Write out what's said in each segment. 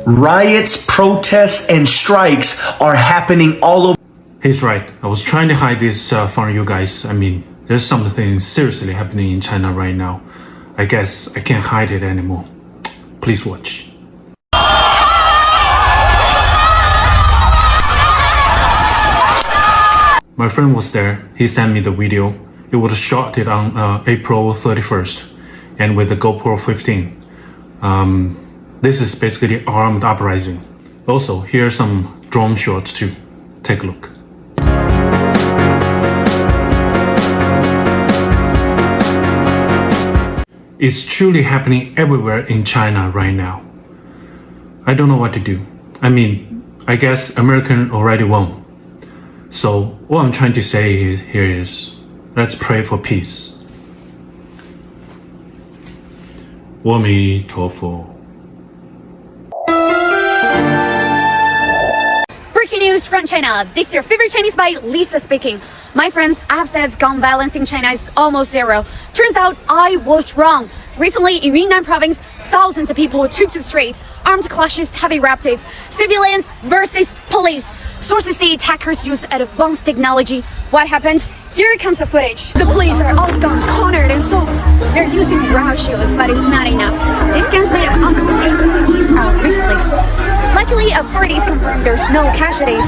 Riots, protests, and strikes are happening all over. He's right. I was trying to hide this from you guys. I mean, there's something seriously happening in China right now. I guess I can't hide it anymore. Please watch. My friend was there. He sent me the video. It was shot on April 31st and with the GoPro 15. This is basically armed uprising. Also, here are some drone shots too. Take a look. It's truly happening everywhere in China right now. I don't know what to do. I mean, I guess American already won. So what I'm trying to say here is, let's pray for peace. 阿弥陀佛。 Breaking news from China. This is your favorite Chinese by Lisa speaking. My friends, I have said gun violence in China is almost zero. Turns out I was wrong. Recently in Yunnan province, thousands of people took to the streets. Armed clashes have erupted. Civilians versus police. Sources say attackers use advanced technology. What happens? Here comes the footage. The police are outgunned, cornered, and soaked. They're using riot shields, but it's not enough. These guns made of Unrest ATCPs are useless. Luckily, authorities confirmed there's no casualties.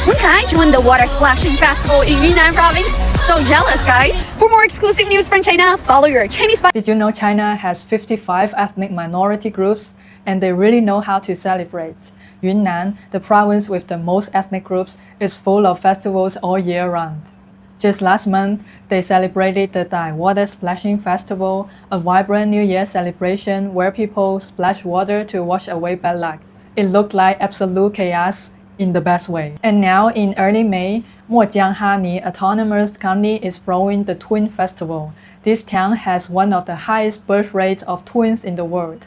When can I join the water splashing festival in Yunnan province? So jealous, guys! For more exclusive news from China, follow your Chinese. Did you know China has 55 ethnic minority groups and they really know how to celebrate? Yunnan, the province with the most ethnic groups, is full of festivals all year round. Just last month, they celebrated the Dai Water Splashing Festival, a vibrant New Year celebration where people splash water to wash away bad luck. It looked like absolute chaos in the best way. And now in early May, Mojianghani Autonomous County is throwing the Twin Festival. This town has one of the highest birth rates of twins in the world.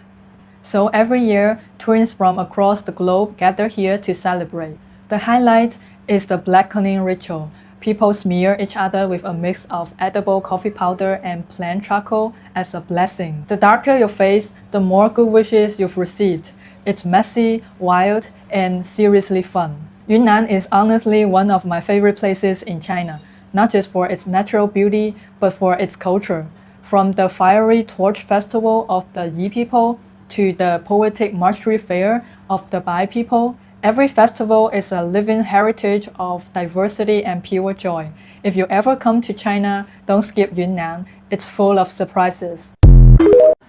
So every year, twins from across the globe gather here to celebrate. The highlight is the black cleaning ritual. People smear each other with a mix of edible coffee powder and plant charcoal as a blessing. The darker your face, the more good wishes you've received. It's messy, wild, and seriously fun. Yunnan is honestly one of my favorite places in China, not just for its natural beauty, but for its culture. From the fiery torch festival of the Yi people to the poetic marshry fair of the Bai people, every festival is a living heritage of diversity and pure joy. If you ever come to China, don't skip Yunnan. It's full of surprises.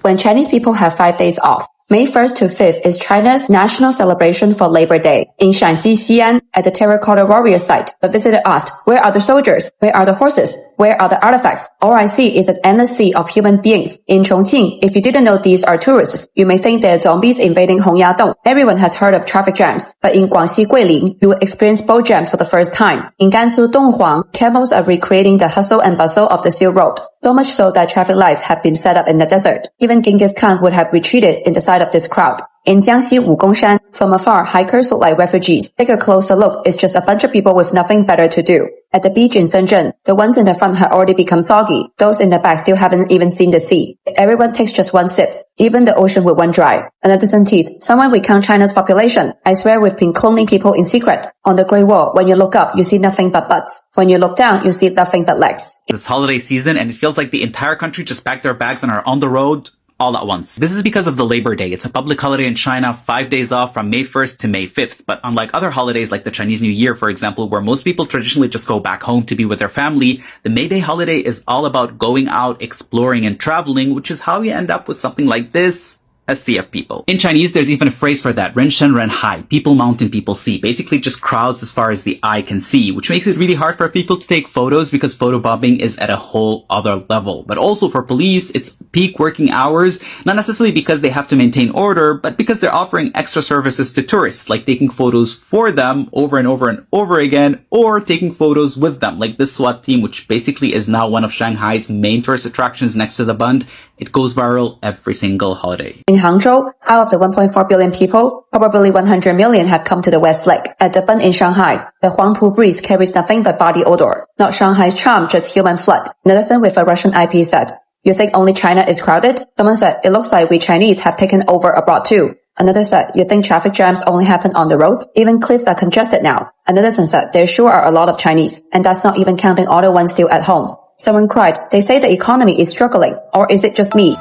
When Chinese people have 5 days off, May 1st to 5th is China's national celebration for Labor Day. In Shanxi, Xi'an, at the Terracotta Warrior site, a visitor asked, "Where are the soldiers? Where are the horses? Where are the artifacts? All I see is an endless sea of human beings." In Chongqing, if you didn't know these are tourists, you may think they're zombies invading Hongyadong. Everyone has heard of traffic jams. But in Guangxi, Guilin, you will experience boat jams for the first time. In Gansu, Donghuang, camels are recreating the hustle and bustle of the Silk Road. So much so that traffic lights have been set up in the desert. Even Genghis Khan would have retreated in the sight of this crowd. In Jiangxi Wugongshan, from afar, hikers look like refugees. Take a closer look, it's just a bunch of people with nothing better to do. At the beach in Shenzhen, the ones in the front have already become soggy. Those in the back still haven't even seen the sea. If everyone takes just one sip, even the ocean would run dry. Another sentence, someone will count China's population. I swear we've been cloning people in secret. On the Great Wall, when you look up, you see nothing but butts. When you look down, you see nothing but legs. It's holiday season and it feels like the entire country just packed their bags and are on the road all at once. This is because of the Labor Day. It's a public holiday in China, 5 days off from May 1st to May 5th. But unlike other holidays like the Chinese New Year, for example, where most people traditionally just go back home to be with their family, the May Day holiday is all about going out, exploring, and traveling, which is how you end up with something like this. A sea of people. In Chinese, there's even a phrase for that, ren shen ren hai, people mountain, people sea, basically just crowds as far as the eye can see, which makes it really hard for people to take photos because photobombing is at a whole other level. But also for police, it's peak working hours, not necessarily because they have to maintain order, but because they're offering extra services to tourists, like taking photos for them over and over and over again, or taking photos with them, like this SWAT team, which basically is now one of Shanghai's main tourist attractions next to the Bund. It goes viral every single holiday. In Hangzhou, out of the 1.4 billion people, probably 100 million have come to the West Lake. At the Bund in Shanghai, the Huangpu breeze carries nothing but body odor. Not Shanghai's charm, just human flood. Netizen with a Russian IP said, "You think only China is crowded?" Someone said, "It looks like we Chinese have taken over abroad too." Another said, you think traffic jams only happen on the roads? Even cliffs are congested now. Another said, there sure are a lot of Chinese, and that's not even counting all the ones still at home. Someone cried, they say the economy is struggling, or is it just me?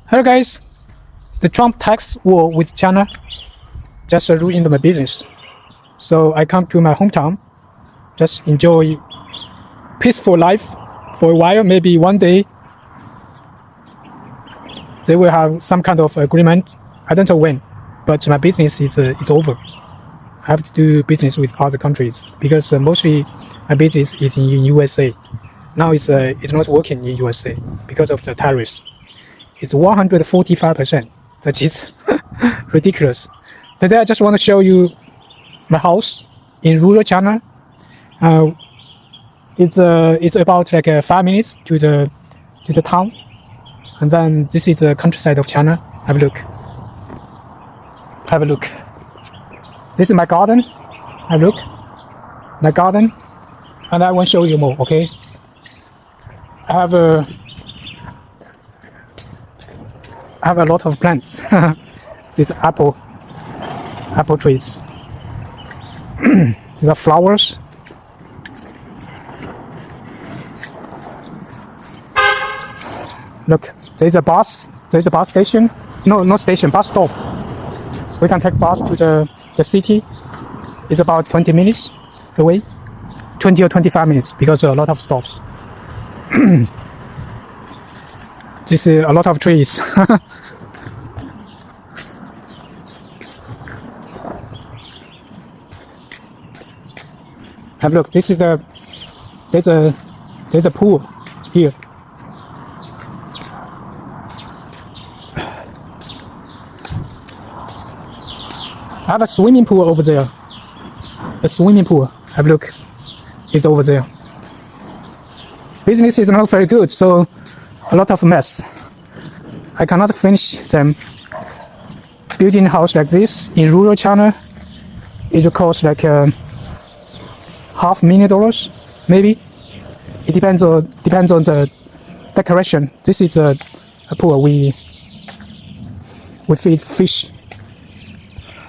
Hello guys, the Trump tax war with China just ruined my business. So I come to my hometown, just enjoy peaceful life for a while. Maybe one day they will have some kind of agreement. I don't know when, but my business is over. I have to do business with other countries because mostly my business is in USA. Now it's not working in USA because of the tariffs. It's 145%. That is ridiculous. Today I just want to show you my house in rural China. It's about like 5 minutes to the town. And then this is the countryside of China. Have a look. Have a look. This is my garden. Have a look. My garden. And I want to show you more, okay? I have a lot of plants. These apple trees. These are flowers. Look, there's a bus station. No, not station, bus stop. We can take bus to the city. It's about 20 minutes away. 20 or 25 minutes because there are a lot of stops. This is a lot of trees. Have a look, this is there's a pool here. I have a swimming pool over there. A swimming pool. Have a look. It's over there. Business is not very good, so a lot of mess. I cannot finish them. Building a house like this in rural China, it will cost like $500,000, maybe. It depends on the decoration. This is a pool we feed fish.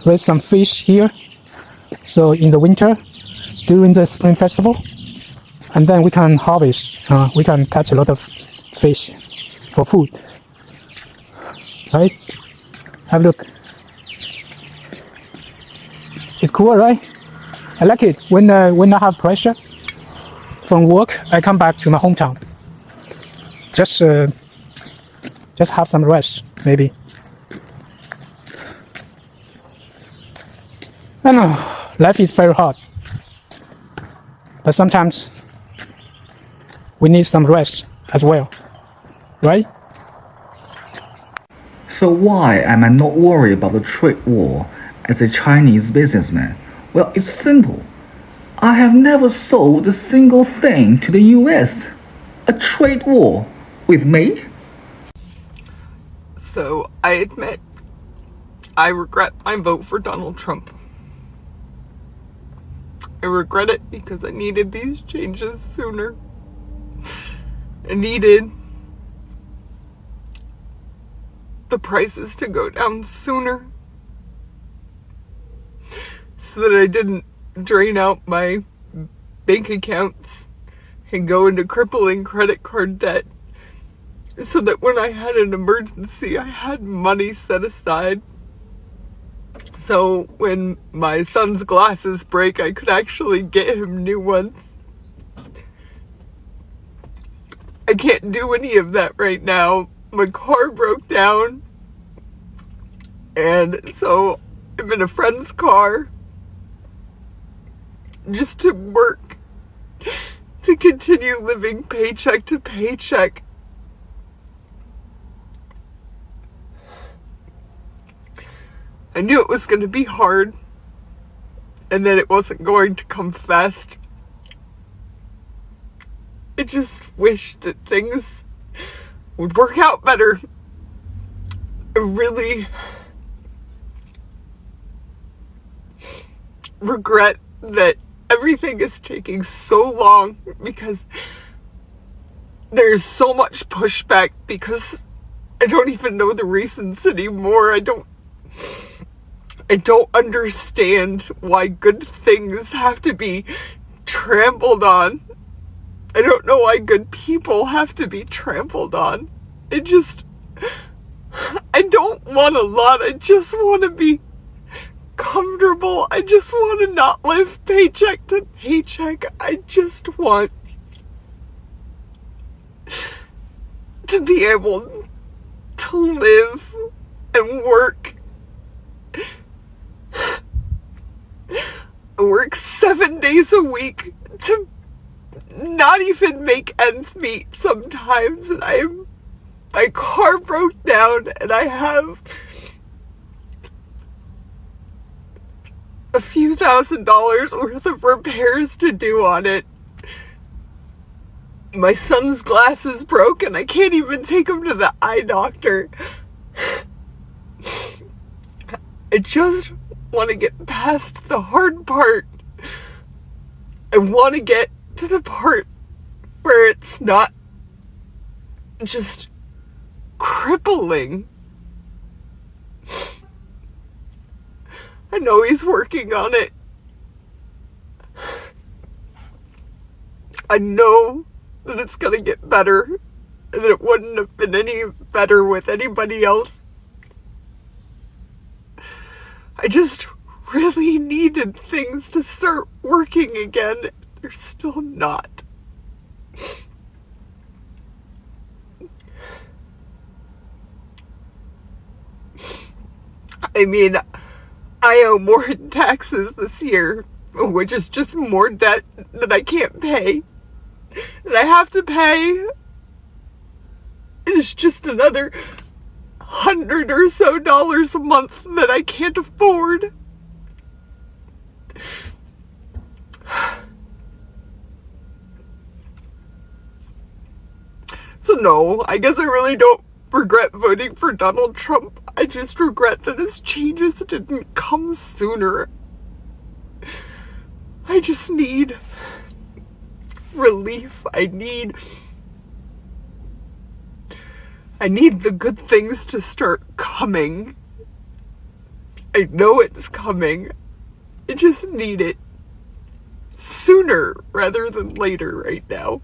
Raise some fish here. So in the winter, during the Spring Festival, and then we can harvest. We can catch a lot of fish for food. Right? Have a look. It's cool, right? I like it. When I have pressure from work, I come back to my hometown. Just have some rest, maybe. I know, life is very hard. But sometimes we need some rest as well, right? So why am I not worried about the trade war as a Chinese businessman? Well, it's simple. I have never sold a single thing to the US. A trade war with me? So I admit, I regret my vote for Donald Trump. I regret it because I needed these changes sooner. I needed the prices to go down sooner so that I didn't drain out my bank accounts and go into crippling credit card debt, so that when I had an emergency, I had money set aside. So when my son's glasses break, I could actually get him new ones. I can't do any of that right now. My car broke down, and so I'm in a friend's car just to work, to continue living paycheck to paycheck. I knew it was going to be hard, and that it wasn't going to come fast. I just wish that things would work out better. I really regret that everything is taking so long, because there's so much pushback, because I don't even know the reasons anymore. I don't understand why good things have to be trampled on. I don't know why good people have to be trampled on. I don't want a lot. I just want to be comfortable. I just want to not live paycheck to paycheck. I just want to be able to live and work. I work 7 days a week to not even make ends meet sometimes, and my car broke down and I have a few $1,000s worth of repairs to do on it. My son's glasses broke and I can't even take him to the eye doctor. I just want to get past the hard part. I want to get to the part where it's not just crippling. I know he's working on it. I know that it's gonna get better, and that it wouldn't have been any better with anybody else. I just really needed things to start working again. They're still not. I mean, I owe more in taxes this year, which is just more debt that I can't pay. And I have to pay. It's just another $100 or so a month that I can't afford. So no, I guess I really don't regret voting for Donald Trump. I just regret that his changes didn't come sooner. I just need relief. I need the good things to start coming. I know it's coming. I just need it sooner rather than later right now.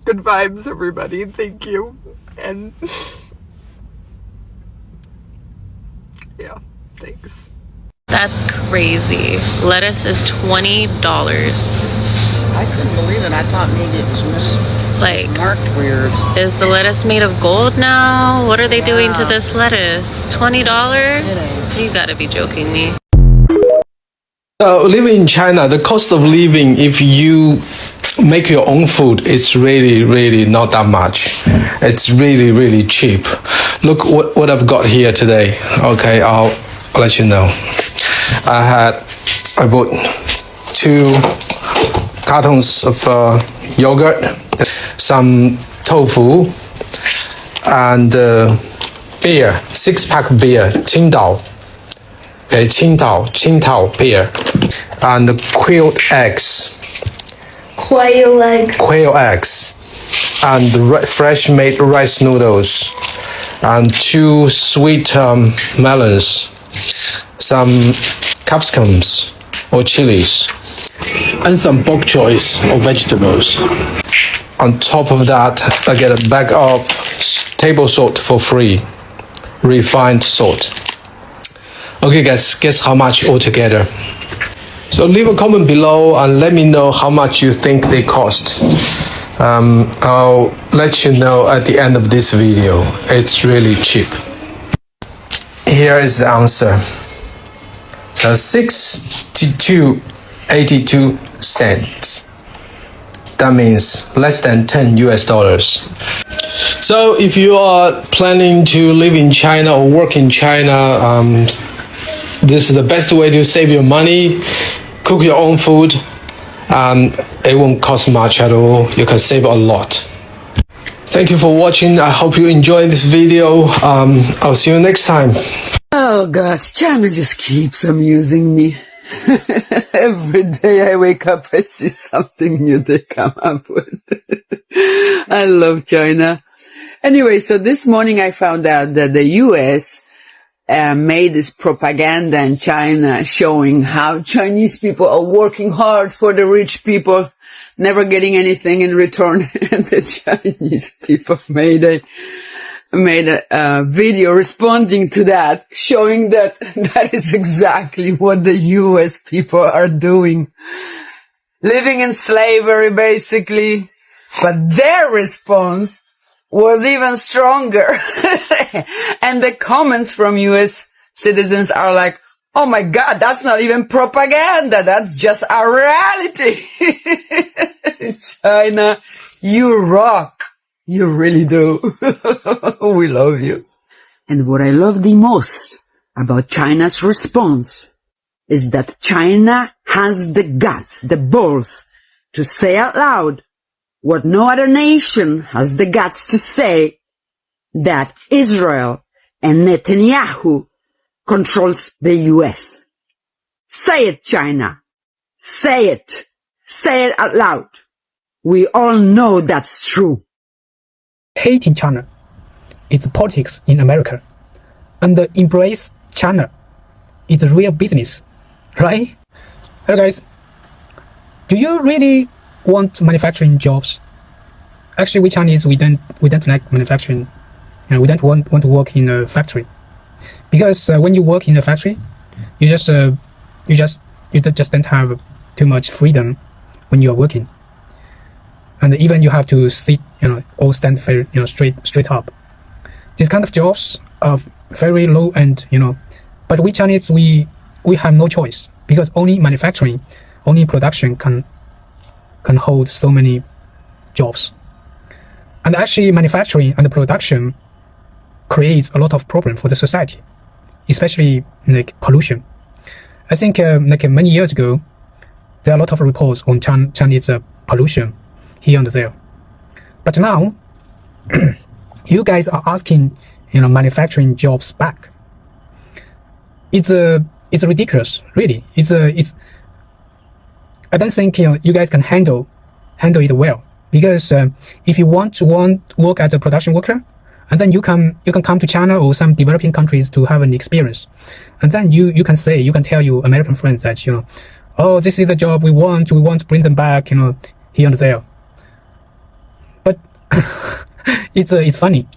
Good vibes, everybody. Thank you. And yeah, thanks. That's crazy. Lettuce is $20. I couldn't believe it. I thought maybe it was marked weird. Is the lettuce made of gold now? What are they doing to this lettuce? $20? You gotta be joking me. Living in China, the cost of living, if you make your own food, it's really not that much. It's really cheap. Look what I've got here today. Okay, I'll let you know. I bought 2 cartons of yogurt, some tofu, and beer, 6-pack beer, Qingdao. Okay, Qingdao beer, and quail eggs. Quail eggs, and fresh made rice noodles, and 2 sweet melons, some capsicums or chilies, and some bok choys or vegetables. On top of that, I get a bag of table salt for free, refined salt. Okay guys, guess how much altogether? So leave a comment below and let me know how much you think they cost. I'll let you know at the end of this video. It's really cheap. Here is the answer. So 62.82 cents. That means less than $10. So if you are planning to live in China or work in China, this is the best way to save your money. Cook your own food. It won't cost much at all. You can save a lot. Thank you for watching. I hope you enjoyed this video. I'll see you next time. Oh God, China just keeps amusing me. Every day I wake up, I see something new they come up with. I love China. Anyway, so this morning I found out that the US made this propaganda in China showing how Chinese people are working hard for the rich people, never getting anything in return. And the Chinese people made a video responding to that, showing that that is exactly what the US people are doing. Living in slavery, basically. But their response was even stronger. And the comments from US citizens are like, oh my God, that's not even propaganda. That's just our reality. China, you rock. You really do. We love you. And what I love the most about China's response is that China has the guts, the balls, to say out loud what no other nation has the guts to say, that Israel and Netanyahu controls the US. Say it, China. Say it. Say it out loud. We all know that's true. Hating China is politics in America, and embrace China is real business, right? Hello guys, do you really want manufacturing jobs? Actually, we Chinese, we don't like manufacturing. You know, we don't want to work in a factory, because when you work in a factory, you just don't have too much freedom when you are working. And even you have to sit, or stand very, straight up. These kind of jobs are very low end, But we Chinese, we have no choice, because only manufacturing, only production can hold so many jobs. And actually, manufacturing and production creates a lot of problem for the society, especially like pollution. I think many years ago, there are a lot of reports on Chinese pollution here and there. But now, you guys are asking, manufacturing jobs back. It's ridiculous, really. It's. I don't think you guys can handle it well, because if you want to work as a production worker, and then you can come to China or some developing countries to have an experience, and then you can tell your American friends that oh, this is the job we want to bring them back, here and there. But it's funny.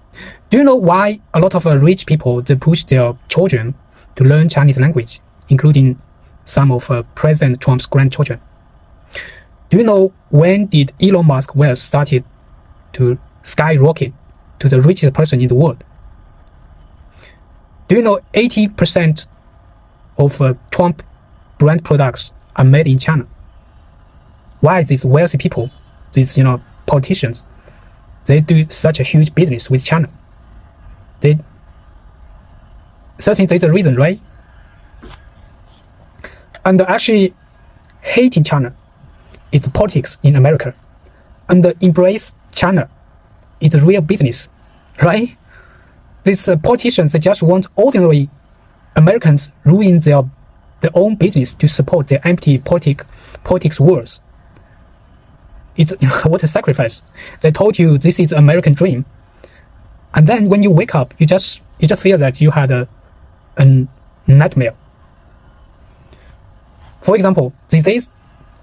Do you know why a lot of rich people, they push their children to learn Chinese language, including some of President Trump's grandchildren? Do you know when did Elon Musk wealth started to skyrocket to the richest person in the world? Do you know 80% of Trump brand products are made in China? Why these wealthy people, these politicians, they do such a huge business with China? Certainly there's a reason, right? And actually, hating China is politics in America, and embrace China is real business, right? These politicians, they just want ordinary Americans ruin their own business to support their empty politics wars. It's what a sacrifice. They told you this is American dream, and then when you wake up, you just feel that you had a nightmare. For example, these days,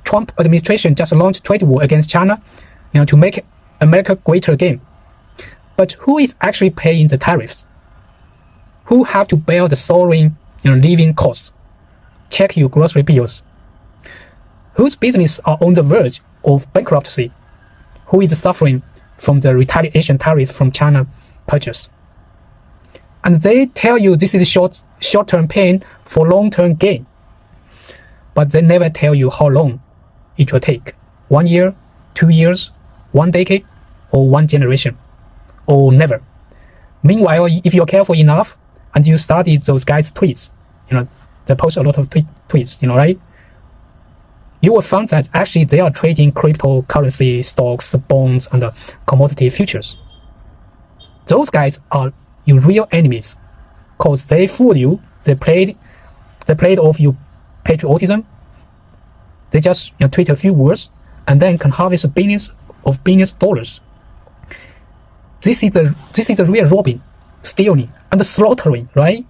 Trump administration just launched trade war against China, to make America greater again. But who is actually paying the tariffs? Who have to bear the soaring, living costs? Check your grocery bills. Whose business are on the verge of bankruptcy? Who is suffering from the retaliation tariff from China purchase? And they tell you this is short-term pain for long-term gain. But they never tell you how long it will take. 1 year, 2 years, 1 decade, or 1 generation, or never. Meanwhile, if you're careful enough and you study those guys' tweets, they post a lot of tweets, right? You will find that actually they are trading cryptocurrency, stocks, bonds, and commodity futures. Those guys are your real enemies, because they fool you they played off your patriotism. They just tweet a few words and then can harvest billions of dollars. This is the real robbing, stealing, and slaughtering, right?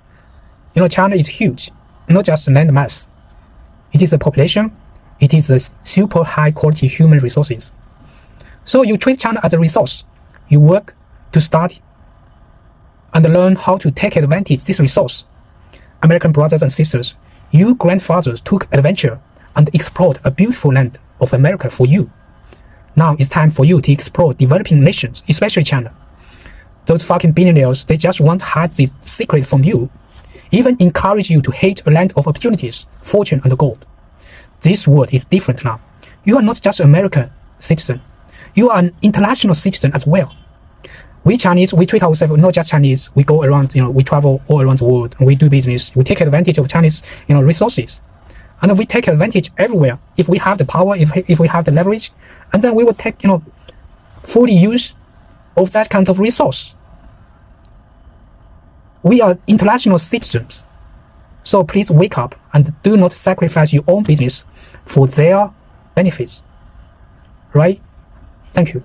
China is huge, not just land mass. It is the population. It is the super high quality human resources. So you treat China as a resource. You work to study and learn how to take advantage of this resource. American brothers and sisters, you grandfathers took adventure and explored a beautiful land of America for you. Now it's time for you to explore developing nations, especially China. Those fucking billionaires, they just want to hide this secret from you. Even encourage you to hate a land of opportunities, fortune, and gold. This world is different now. You are not just an American citizen. You are an international citizen as well. We Chinese, we treat ourselves not just Chinese. We go around, we travel all around the world and we do business. We take advantage of Chinese, resources. And we take advantage everywhere. If we have the power, if we have the leverage, and then we will take, fully use of that kind of resource. We are international citizens. So please wake up and do not sacrifice your own business for their benefits. Right? Thank you.